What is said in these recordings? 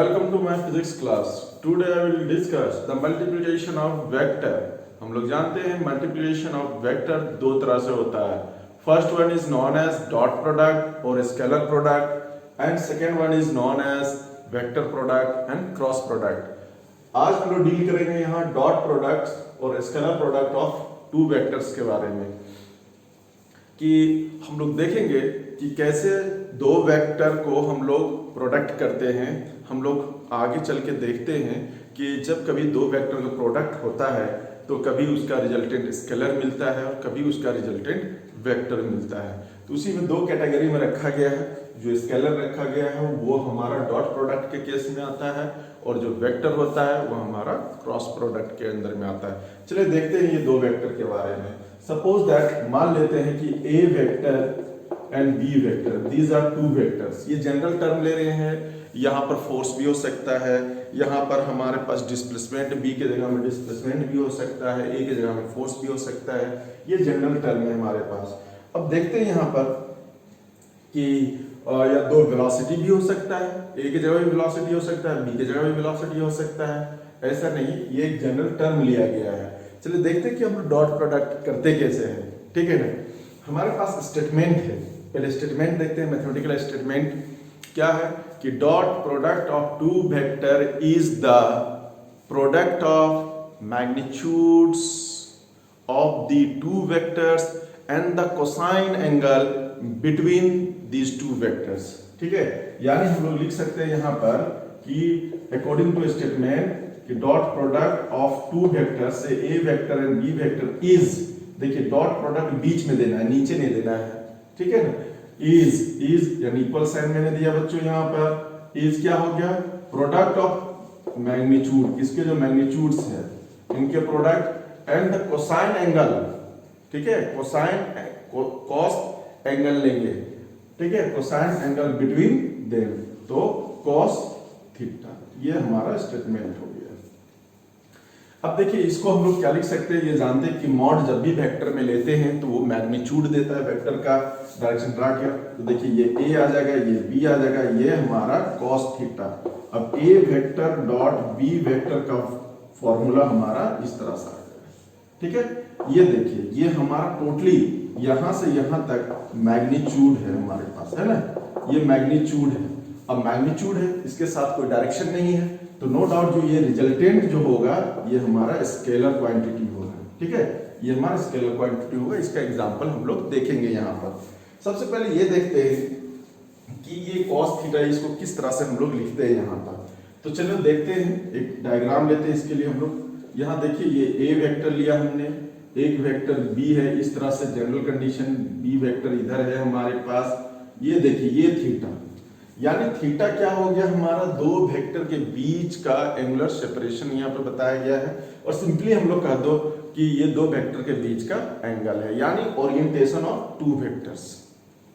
Welcome to my physics class. Today I will discuss the multiplication of vector. हम लोग जानते हैं multiplication of vector दो तरह से होता है. First one is known as dot product or scalar product and second one is known as vector product and cross product. आज हम लोग डील करेंगे यहाँ dot product और scalar product of two vectors के बारे में, कि हम लोग देखेंगे कि कैसे दो वेक्टर को हम लोग प्रोडक्ट करते हैं. हम लोग आगे चल के देखते हैं कि जब कभी दो वेक्टर का प्रोडक्ट होता है तो कभी उसका रिजल्टेंट स्केलर मिलता है और कभी उसका रिजल्टेंट वेक्टर मिलता है. तो उसी में दो कैटेगरी में रखा गया है. जो स्केलर रखा गया है वो हमारा डॉट प्रोडक्ट के केस में आता है और जो वेक्टर होता है वो हमारा क्रॉस प्रोडक्ट के अंदर में आता है. चलिए देखते हैं ये दो वेक्टर के बारे में. सपोज दैट मान लेते हैं कि A vector and B vector, these are two vectors. ये जनरल टर्म ले रहे हैं. यहाँ पर फोर्स भी हो सकता है, यहाँ पर हमारे पास डिस्प्लेसमेंट, बी के जगह में डिस्प्लेसमेंट भी हो सकता है, ए के जगह में फोर्स भी हो सकता है. ये जनरल टर्म है हमारे पास. अब देखते हैं यहाँ पर कि या दो वेलोसिटी भी हो सकता है, ए की जगह भी वेलोसिटी हो सकता है, बी की जगह भी वेलोसिटी हो सकता है. ऐसा नहीं, ये एक जनरल टर्म लिया गया है. चलिए देखते हैं कि हम डॉट प्रोडक्ट करते कैसे हैं. ठीक है ना. हमारे पास स्टेटमेंट है. पहले स्टेटमेंट देखते हैं. मैथमेटिकल स्टेटमेंट क्या है कि dot product of two vector is the product of magnitudes of the two vectors and the cosine angle between these two vectors. ठीक है. यानी हम लोग लिख सकते हैं यहाँ पर कि अकॉर्डिंग टू स्टेटमेंट कि dot product of two vectors से A vector and B vector is, देखिए डॉट प्रोडक्ट बीच में देना है, नीचे नहीं देना है. ठीक है ना. इज यानी इक्वल साइन मैंने दिया बच्चों. यहाँ पर इज क्या हो गया, प्रोडक्ट ऑफ मैग्नीट्यूड, इसके जो मैग्नीट्यूड्स है इनके product and the cosine angle. ठीक है. कोसाइन कॉस एंगल लेंगे. ठीक है. कोसाइन एंगल बिटवीन देम, तो कॉस थीटा. ये हमारा स्टेटमेंट हो गया. अब देखिए इसको हम लोग क्या लिख सकते हैं, ये जानते हैं कि मॉड जब भी वेक्टर में लेते हैं तो वो मैग्नीट्यूड देता है वेक्टर का. डायरेक्शन ड्रा किया तो देखिए ये ए आ जाएगा, ये बी आ जाएगा, ये हमारा कॉस थीटा. अब ए वेक्टर डॉट बी वेक्टर का फॉर्मूला हमारा इस तरह से आ जाएगा. ठीक है. ये देखिए ये हमारा टोटली यहां से यहां तक मैग्नीट्यूड है हमारे पास, है ना. ये मैग्नीट्यूड है. अब मैग्नीट्यूड है, इसके साथ कोई डायरेक्शन नहीं है, तो नो डाउट जो ये रिजल्टेंट जो होगा ये हमारा स्केलर क्वांटिटी होगा. ठीक है. ये हमारा स्केलर क्वांटिटी होगा. इसका एग्जांपल हम लोग देखेंगे यहाँ पर. सबसे पहले ये देखते हैं कि ये cos थीटा इसको किस तरह से हम लोग लिखते हैं यहाँ पर. तो चलो देखते हैं, एक डायग्राम लेते हैं इसके लिए हम लोग. यहाँ देखिए ये ए वेक्टर लिया हमने, एक वेक्टर बी है. इस तरह से जनरल कंडीशन, बी वेक्टर इधर है हमारे पास. ये देखिए ये थीटा, यानी थीटा क्या हो गया हमारा, दो वेक्टर के बीच का एंगुलर सेपरेशन यहाँ पे बताया गया है. और सिंपली हम लोग कह दो कि ये दो वेक्टर के बीच का एंगल है, यानी ओरिएंटेशन ऑफ टू वेक्टर्स.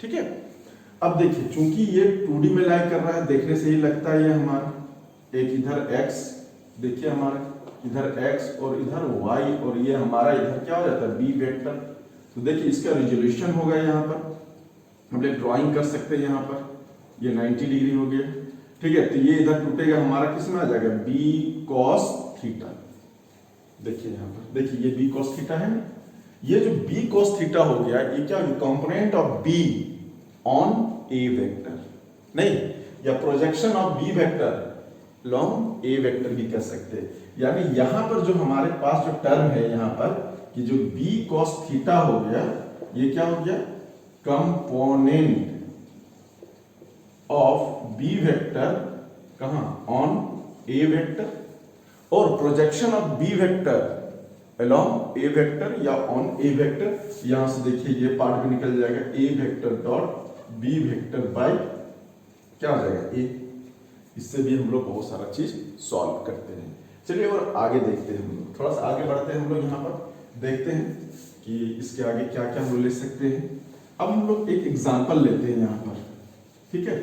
ठीक है. अब देखिए चूंकि ये 2D में लाइक कर रहा है, देखने से ही लगता है ये हमारा एक इधर x, देखिए हमारा इधर x और इधर y, और ये हमारा इधर क्या हो जाता है b वेक्टर. तो देखिए इसका रिजोल्यूशन होगा. यहाँ पर हम लोग ड्राइंग कर सकते हैं. यहाँ पर ये 90 डिग्री हो गया. ठीक है. तो ये इधर टूटेगा हमारा, किस में आ जाएगा, b cos थीटा. देखिए यहाँ पर देखिए ये b cos थीटा है. ये जो b cos थीटा हो गया ये क्या, component of b on a vector, नहीं, या projection of b vector long a vector भी कह सकते हैं. यानी यहाँ पर जो हमारे पास जो टर्म है यहाँ पर कि जो b cos थीटा हो गया, ये क्या हो गया, कंपोनेंट ऑफ b वेक्टर कहां, ऑन a वेक्टर, और projection of b vector along a vector या ऑन a वेक्टर. यहां से देखिए ये पार्ट भी निकल जाएगा, a vector dot b vector by क्या हो जाएगा, a. इससे भी हम लोग बहुत सारा चीज सॉल्व करते हैं. चलिए और आगे देखते हैं. हम लोग थोड़ा सा आगे बढ़ते हैं. हम लोग यहाँ पर देखते हैं कि इसके आगे क्या क्या हम लोग ले सकते हैं. अब हम लोग एक एग्जाम्पल लेते हैं यहाँ पर. ठीक है,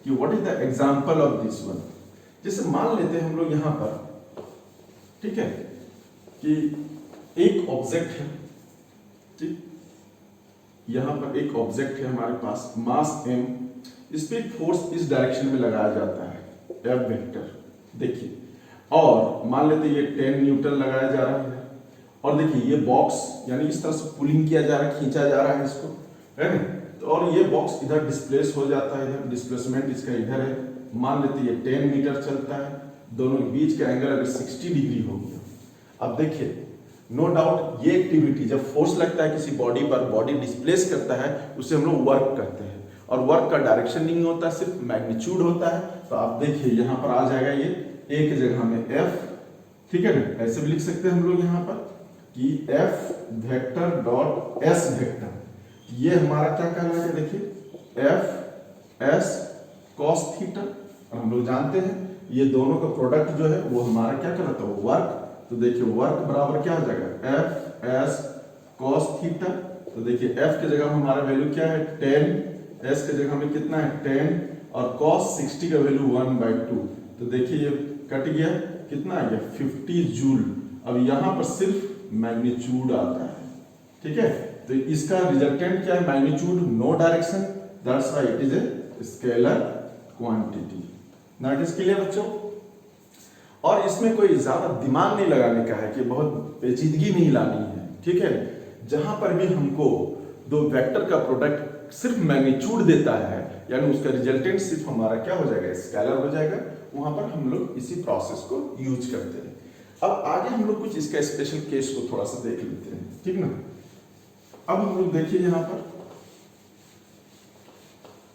कि what is the example of this one. जैसे मान लेते हैं हम लोग यहाँ पर, ठीक है, कि एक ऑब्जेक्ट है. ठीक, यहाँ पर एक ऑब्जेक्ट है हमारे पास, मास m. इस पे फोर्स इस डायरेक्शन में लगाया जाता है. F vector. देखिए, और मान लेते ये 10 न्यूटन लगाया जा रहा है, और देखिए ये बॉक्स यानी इस तरह से पुलिंग किया जा रहा है, खींचा जा रहा है इसको, है ना। तो और ये बॉक्स इधर डिस्प्लेस हो जाता है, इधर डिस्प्लेसमेंट इसका इधर है। मान लेते ये 10 मीटर चलता है, दोनों के बीच का एंगल अगर 60 डिग्री हो गया। अब देखिए, नो डाउट ये एक्टिविटी जब फोर्स लगता है किसी बॉडी पर, बॉडी डिस्प्लेस करता है, उसे हम लोग वर्क करते हैं, और वर्क का डायरेक्शन नहीं होता, सिर्फ मैग्नीट्यूड होता है। तो आप देखिए यहाँ पर आ जाएगा ये एक जगह में F, ठीक है ना, ऐसे भी लिख सकते हैं हम लोग यहाँ पर कि F vector dot S vector, ये हमारा क्या कहलाएगा, देखिए F S cos थीटा। और हम लोग जानते हैं ये दोनों का प्रोडक्ट जो है वो हमारा क्या कहलाता है, वर्क। तो देखिए वर्क बराबर क्या हो जाएगा, F S cos थीटा। तो देखिए F के जगह हमारा वैल्यू क्या है 10, S के जगह में कितना है 10, और cos 60 का वैल्यू 1/2। तो देखिए ये कट गया, कितना आ गया 50 जूल। अब यहाँ पर सिर्फ मैग्नीट्यूड आता है, ठीक है। तो इसका रिजल्टेंट क्या है, magnitude, no direction, that's why it is a scalar quantity. Now it is clear बच्चों। और इसमें कोई ज्यादा दिमाग नहीं लगाने का है कि बहुत पेचीदगी नहीं लानी है, ठीक है। जहां पर भी हमको दो वेक्टर का प्रोडक्ट सिर्फ मैग्नीट्यूड देता है, यानी उसका रिजल्टेंट सिर्फ हमारा क्या हो जाएगा, स्केलर हो जाएगा, वहां पर हम लोग इसी प्रोसेस को यूज करते हैं। अब आगे हम लोग कुछ इसका स्पेशल केस को थोड़ा सा देख लेते हैं, ठीक ना। अब हम लोग देखिए यहाँ पर,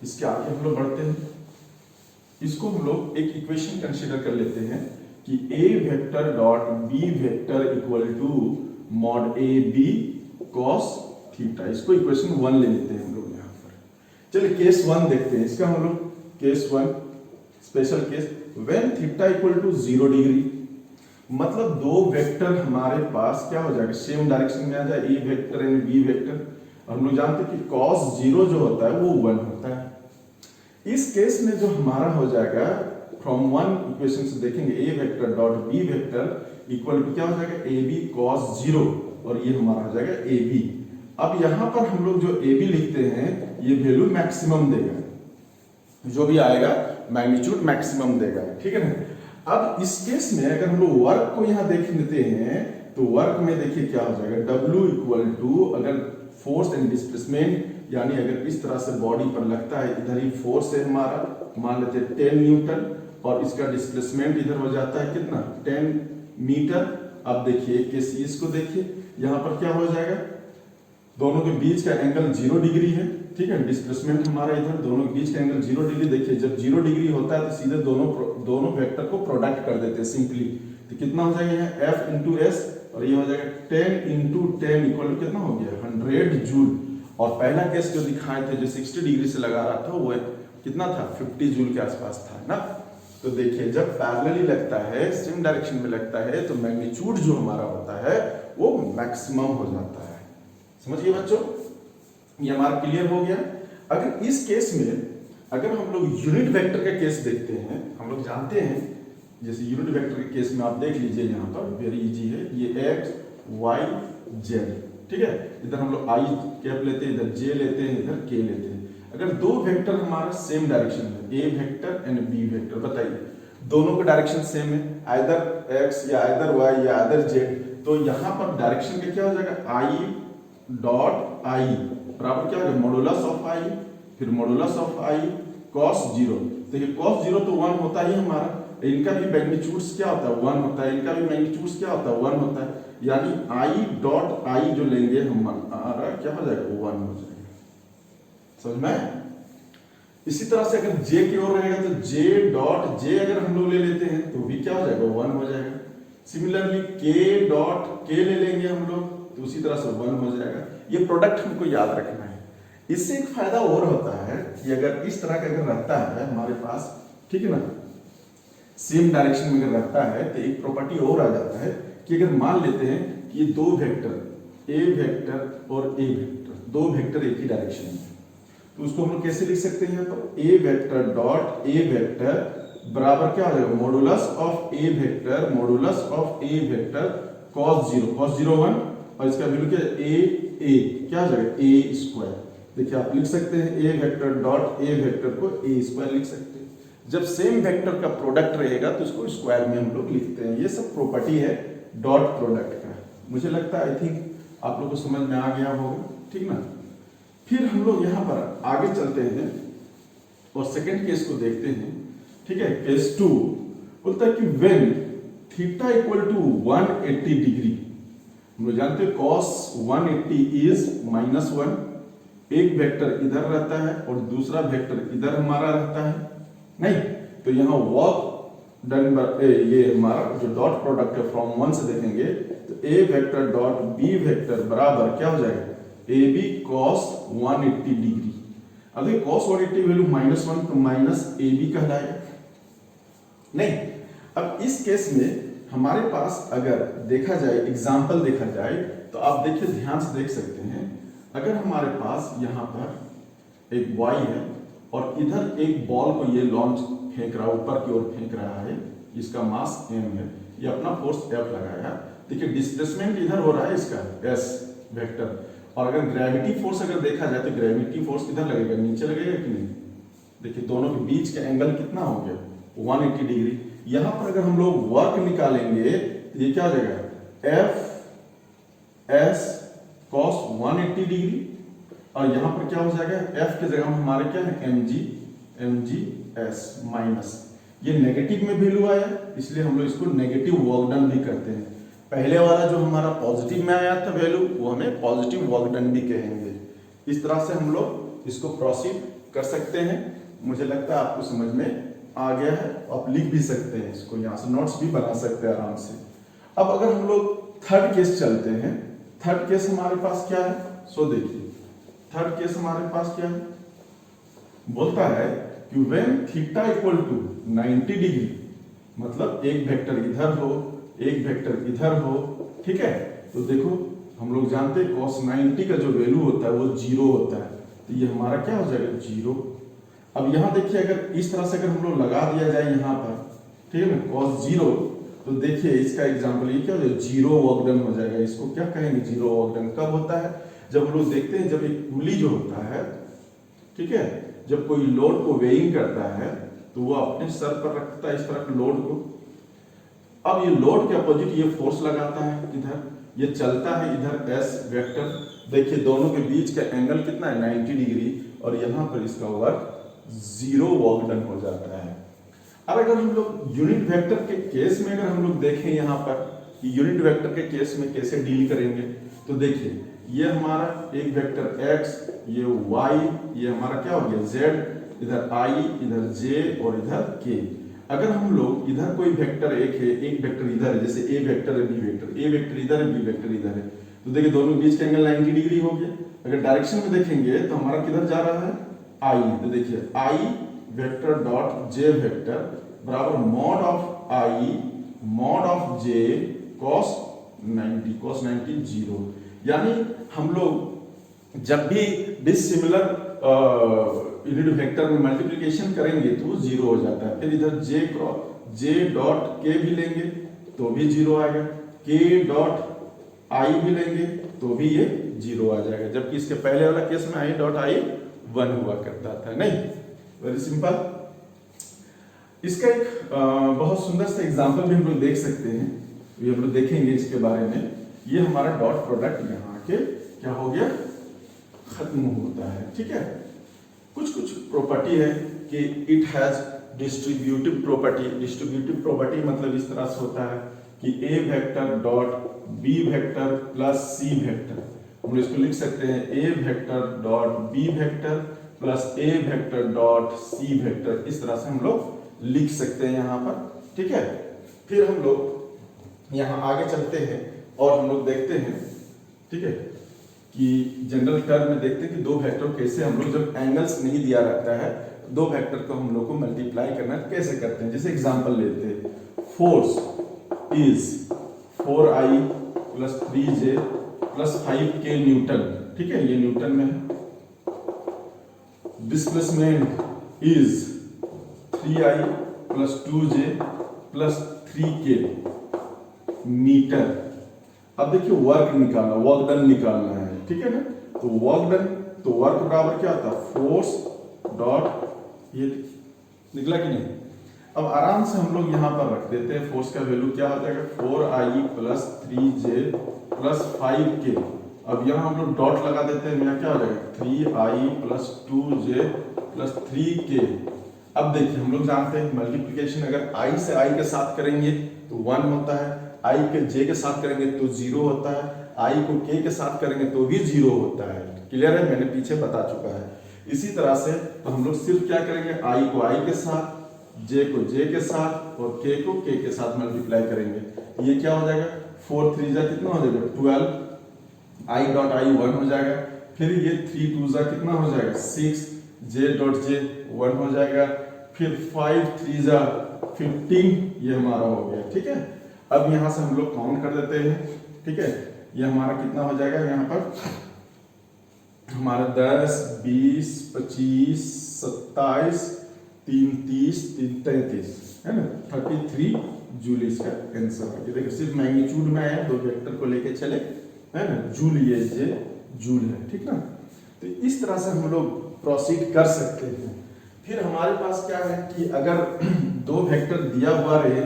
इसके आगे हम लोग बढ़ते हैं, इसको हम लोग एक इक्वेशन कंसीडर कर लेते हैं कि A vector dot B vector equal to mod A B cos theta. इसको इक्वेशन 1 ले लेते हैं हम लोग यहाँ पर। चलिए केस 1 देखते हैं इसका हम लोग। Case 1 special case, when theta equal to 0 degree, मतलब दो वेक्टर हमारे पास क्या हो जाएगा, सेम डायरेक्शन में आ जाए, A vector and B vector. और हम लोग जानते हैं कि cos 0 जो होता है वो 1 होता है। इस केस में जो हमारा हो जाएगा, फ्रॉम 1 इक्वेशन से देखेंगे A vector dot B vector equal to क्या हो जाएगा, AB cos 0, और ये हमारा हो जाएगा AB। अब यहां पर हम लोग जो AB लिखते हैं ये वैल्यू मैक्सिमम देगा, जो भी आएगा मैग्नीट्यूड मैक्सिमम देगा, ठीक है ना। अब इस केस में अगर हम लोग वर्क को यहां देख लेते हैं, तो वर्क में देखिए क्या हो जाएगा, W इक्वल टू, अगर फोर्स एंड डिस्प्लेसमेंट यानी अगर इस तरह से बॉडी पर लगता है, इधर ही फोर्स है हमारा, मान लेते हैं 10 न्यूटन, और इसका डिस्प्लेसमेंट इधर हो जाता है कितना 10 मीटर। अब देखिए केस इसको देखिए, यहां पर क्या हो जाएगा, दोनों के बीच का एंगल 0 डिग्री है, ठीक है। डिस्प्लेसमेंट हमारा इधर, दोनों के बीच का एंगल 0 डिग्री। देखिए जब 0 डिग्री होता है तो सीधे दोनों वेक्टर को प्रोडक्ट कर देते हैं सिंपली। तो कितना हो जाएगा यहाँ F इंटू एस, और ये हो जाएगा 10 इंटू 10 इक्वल टू कितना हो गया 100 जूल। और पहला केस जो दिखाए थे, जो 60 डिग्री से लगा रहा था, वो कितना था 50 जूल के आसपास था ना। तो देखिए जब पैरेलली लगता है, सेम डायरेक्शन में लगता है, तो मैग्नीट्यूड जो हमारा होता है वो मैक्सिमम हो जाता है। समझिए बच्चों, ये हमारा क्लियर हो गया। अगर इस केस में अगर हम लोग यूनिट वेक्टर का केस देखते हैं, हम लोग जानते हैं जैसे यूनिट वेक्टर के केस में आप देख लीजिए, यहाँ पर वेरी इजी है, ये x y z, ठीक है। इधर हम लोग i कैप लेते हैं, इधर j लेते हैं, इधर k लेते हैं। अगर दो वेक्टर हमारा सेम डायरेक्शन में, A vector and B vector, बताइए दोनों का डायरेक्शन सेम है, आइदर x या आइदर y या आइदर z, तो यहाँ पर डायरेक्शन का क्या हो जाएगा, i डॉट i बराबर क्या होगा, मॉडुलस ऑफ i, फिर मॉडुलस ऑफ i cos 0। देखिए cos 0 तो 1 होता ही हमारा, इनका भी मैग्नीट्यूड क्या होता है 1 होता है, इनका भी मैग्नीट्यूड क्या होता है 1 होता है, यानी i डॉट i जो लेंगे हमारा क्या हो जाएगा 1 हो जाएगा। समझ में? इसी तरह से अगर j की ओर रहेगा तो j डॉट j अगर हम लोग ले लेते हैं तो भी क्या हो जाएगा 1 हो जाएगा। सिमिलरली k डॉट k ले लेंगे हम लोग तो उसी तरह से 1 हो जाएगा। ये प्रोडक्ट हमको याद रखना है। इससे एक फायदा और होता है कि अगर इस तरह का अगर रहता है हमारे पास, ठीक है ना, सेम डायरेक्शन में अगर रहता है तो एक प्रॉपर्टी और आ जाता है कि अगर मान लेते हैं कि ये दो वेक्टर a वेक्टर और a वेक्टर, दो वेक्टर एक ही डायरेक्शन में, तो उसको हम लोग कैसे लिख सकते हैं, यहाँ पर a vector dot a vector बराबर क्या हो जाएगा, modulus of a vector modulus of a vector cos 0 1, और इसका वैल्यू क्या है a क्या हो जाएगा a स्क्वायर। देखिए आप लिख सकते हैं a vector dot a vector को a स्क्वायर लिख सकते हैं। जब सेम वेक्टर का प्रोडक्ट रहेगा तो उसको स्क्वायर में हम लोग लिखते हैं। ये सब प्रॉपर्टी है डॉट प्रोडक्ट का। मुझे लगता है आई थिंक आप लोग को समझ में आ गया होगा, ठीक ना। फिर हम लोग यहाँ पर आगे चलते हैं और सेकेंड केस को देखते हैं, ठीक है। केस 2 बोलता है कि when theta equal to 180 degree, हम लोग जानते हैं cos 180 इज -1, एक वेक्टर इधर रहता है और दूसरा वेक्टर इधर हमारा रहता है, नहीं तो यहाँ वर्क डन ये हमारा जो डॉट प्रोडक्ट है फ्रॉम 1 से देखेंगे तो ए वेक्टर डॉट बी वेक्टर बराबर क्या हो जाएगा, ए बी cos 180 डिग्री। अब देखिए cos 180 वैल्यू -1 तो माइनस ए बी कहलाएगा, नहीं। अब इस केस में हमारे पास अगर देखा जाए, एग्जाम्पल देखा जाए तो आप देखिए ध्यान से देख सकते हैं, अगर हमारे पास यहाँ पर एक बॉय है और इधर एक बॉल को ये लॉन्च फेंक रहा है, ऊपर की ओर फेंक रहा है, इसका मास m है, ये अपना फोर्स F लगाया, देखिए डिस्प्लेसमेंट इधर हो रहा है इसका s वेक्टर, और अगर ग्रेविटी फोर्स अगर देखा जाए तो ग्रेविटी फोर्स किधर लगेगा, नीचे लगेगा कि नहीं। देखिए दोनों के बीच का एंगल कितना हो गया, 180 डिग्री। यहां पर अगर हम लोग वर्क निकालेंगे तो ये क्या हो जाएगा, F S cos 180 डिग्री, और यहां पर क्या हो जाएगा, F की जगह हमारे क्या है, mg s माइनस, ये नेगेटिव में वैल्यू आया इसलिए हम लोग इसको नेगेटिव वर्क डन भी करते हैं। पहले वाला जो हमारा पॉजिटिव में आया था वैल्यू, वो हमें पॉजिटिव वर्क डन भी कहेंगे। इस तरह से हम लोग इसको प्रोसीड कर सकते हैं। मुझे लगता है आपको समझ में आ गया है, आप लिख भी सकते हैं इसको, यहाँ से नोट्स भी बना सकते हैं आराम से। अब अगर हम लोग थर्ड केस चलते हैं, थर्ड केस हमारे पास क्या है, सो देखिए थर्ड केस हमारे पास क्या है, बोलता है कि when theta equal to 90 degree, मतलब एक वेक्टर इधर हो एक वेक्टर इधर हो, ठीक है। तो देखो हम लोग जानते हैं cos 90 का जो वैल्यू होता है वो 0 होता है, तो ये हमारा क्या हो जाएगा, 0। अब यहाँ देखिए अगर इस तरह से अगर हम लोग लगा दिया जाए यहाँ पर, ठीक है ना, cos 0, तो देखिए इसका एग्जाम्पल ये क्या हो जाएगा, 0 वर्क डन हो जाएगा। इसको क्या कहेंगे, 0 वर्क डन कब होता है, जब हम लोग देखते हैं जब एक पुली जो होता है, ठीक है, जब कोई लोड को वेइंग करता है तो वो अपने सर पर रखता है इस तरह लोड को। अब ये लोड के अपोजिट ये फोर्स लगाता है इधर, ये चलता है इधर s वेक्टर, देखिए दोनों के बीच का एंगल कितना है, 90 डिग्री, और यहाँ पर इसका वर्क 0 वर्क डन हो जाता है। अब अगर हम लोग यूनिट वेक्टर के केस में अगर हम लोग देखें यहाँ पर यूनिट वेक्टर के केस में कैसे डील करेंगे, तो देखिए ये हमारा एक वेक्टर x, ये y, ये हमारा क्या हो गया z, इधर i, इधर j और इधर k। अगर हम लोग इधर कोई वेक्टर एक है, एक वेक्टर इधर है, जैसे a वेक्टर है, b वेक्टर, a वेक्टर इधर है, b वेक्टर इधर है, तो देखिए दोनों के बीच का एंगल 90 डिग्री हो गया। अगर डायरेक्शन में देखेंगे तो हमारा किधर जा रहा है, i, तो देखिए i vector dot j vector बराबर mod of i mod of j cos 90 0। यानी हम लोग जब भी डिसिमिलर यूनिट वेक्टर में मल्टीप्लिकेशन करेंगे तो 0 हो जाता है। फिर इधर j डॉट k भी लेंगे तो भी 0 आएगा, k डॉट i भी लेंगे तो भी ये 0 आ जाएगा, जबकि इसके पहले वाला केस में i डॉट i 1 हुआ करता था, नहीं। Very simple. इसका एक बहुत सुंदर सा एग्जाम्पल भी हम लोग देख सकते हैं, ये हम लोग देखेंगे इसके बारे में। ये हमारा डॉट प्रोडक्ट यहाँ के क्या हो गया, खत्म होता है, ठीक है। कुछ प्रॉपर्टी है कि it has distributive property. Distributive property मतलब इस तरह से होता है कि a vector dot b vector plus c vector, हम लोग इसको लिख सकते हैं a vector dot b vector plus a vector dot c vector, इस तरह से हम लोग लिख सकते हैं यहाँ पर, ठीक है। फिर हम लोग यहाँ आगे चलते हैं और हम लोग देखते हैं, ठीक है, कि जनरल टर्म में देखते हैं कि दो वेक्टर कैसे हम लोग जब एंगल्स नहीं दिया रहता है दो वेक्टर को हम लोग को मल्टीप्लाई करना कैसे करते हैं। जैसे एग्जांपल लेते हैं, force is 4i plus 3j plus 5k newton, ठीक है, ये न्यूटन में है। Displacement is 3i plus 2j plus 3k metre. अब देखिए वर्क निकालना, वर्क डन निकालना है, ठीक है ना। तो वर्क डन, तो वर्क बराबर क्या होता है, फोर्स डॉट, ये निकला कि नहीं, अब आराम से हम लोग यहाँ पर रख देते हैं फोर्स का वैल्यू क्या हो जाएगा 4i plus 3j plus 5k। अब यहाँ हम लोग डॉट लगा देते हैं, यहाँ क्या हो जाएगा 3i plus 2j plus 3k। अब देखिए हम लोग जानते हैं मल्टीप्लिकेशन अगर i से i के साथ करेंगे तो 1 होता है, i के j के साथ करेंगे तो 0 होता है, i को k के साथ करेंगे तो भी 0 होता है। क्लियर है, मैंने पीछे बता चुका है। इसी तरह से तो हम लोग सिर्फ क्या करेंगे i को i के साथ, j को j के साथ और k को k के साथ मल्टीप्लाई करेंगे। ये क्या हो जाएगा 4 3 जा कितना हो जाएगा 12, i डॉट i 1 हो जाएगा, फिर ये 3 2 जा कितना हो जाएगा 6, j डॉट j 1 हो जाएगा, फिर 5 3 जा 15, ये हमारा हो गया। ठीक है, अब यहाँ से हम लोग काउंट कर देते हैं। ठीक है, ये हमारा कितना हो जाएगा यहाँ पर हमारा 10 20 25 27 3 30 3 33 है ना 33 जूल इसका आंसर है। देखिए सिर्फ मैग्नीट्यूड में है, दो वेक्टर को लेके चले है ना, जूल ये जे जूल है। ठीक ना, तो इस तरह से हम लोग प्रोसीड कर सकते हैं। फिर हमारे पास क्या है कि अगर दो वेक्टर दिया हुआ रहे,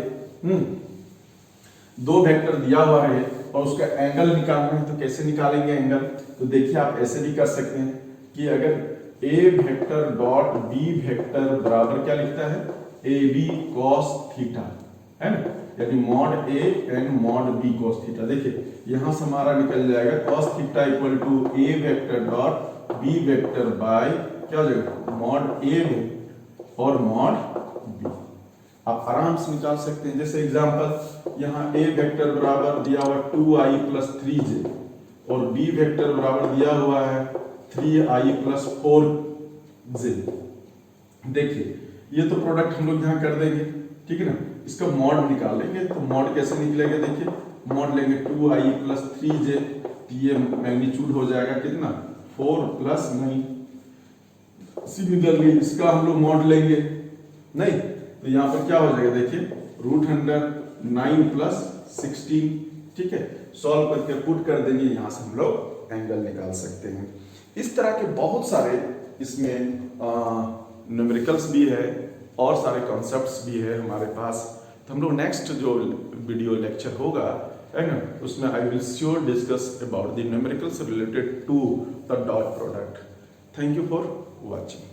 दो वेक्टर दिया हुआ रहे और उसका एंगल निकालना है तो कैसे निकालेंगे एंगल, तो देखिए आप ऐसे भी कर सकते हैं कि अगर ए वेक्टर डॉट बी वेक्टर बराबर क्या लिखता है ए बी कॉस थीटा, है ना, यानी mod A and mod B cos theta. देखिए यहां से हमारा निकल जाएगा cos theta equal to A vector dot B vector by क्या हो जाएगा मॉड ए और मॉड बी। आप आराम से निकाल सकते हैं। जैसे एग्जांपल यहाँ ए वेक्टर बराबर दिया हुआ 2i प्लस 3j और बी वेक्टर बराबर दिया हुआ है 3i प्लस 4j। देखिए ये तो प्रोडक्ट हम लोग यहाँ कर देंगे, ठीक है ना। इसका मॉड निकालेंगे तो मॉड कैसे निकलेगा, देखिए मॉड लेंगे 2i प्लस 3j, ये मैग्नीट्यूड हो जाएगा कितना 4 प्लस 9। सिमिलरली इसका हम लोग मॉड लेंगे नहीं तो यहाँ पर क्या हो जाएगा, देखिए रूट अंडर 9 प्लस 16। ठीक है, सॉल्व करके पुट कर देंगे, यहाँ से हम लोग एंगल निकाल सकते हैं। इस तरह के बहुत सारे इसमें न्यूमेरिकल्स भी है और सारे कॉन्सेप्ट्स भी है हमारे पास। तो हम लोग नेक्स्ट जो वीडियो लेक्चर होगा है ना, उसमें I will sure discuss about the numericals related to the dot product. Thank you for watching.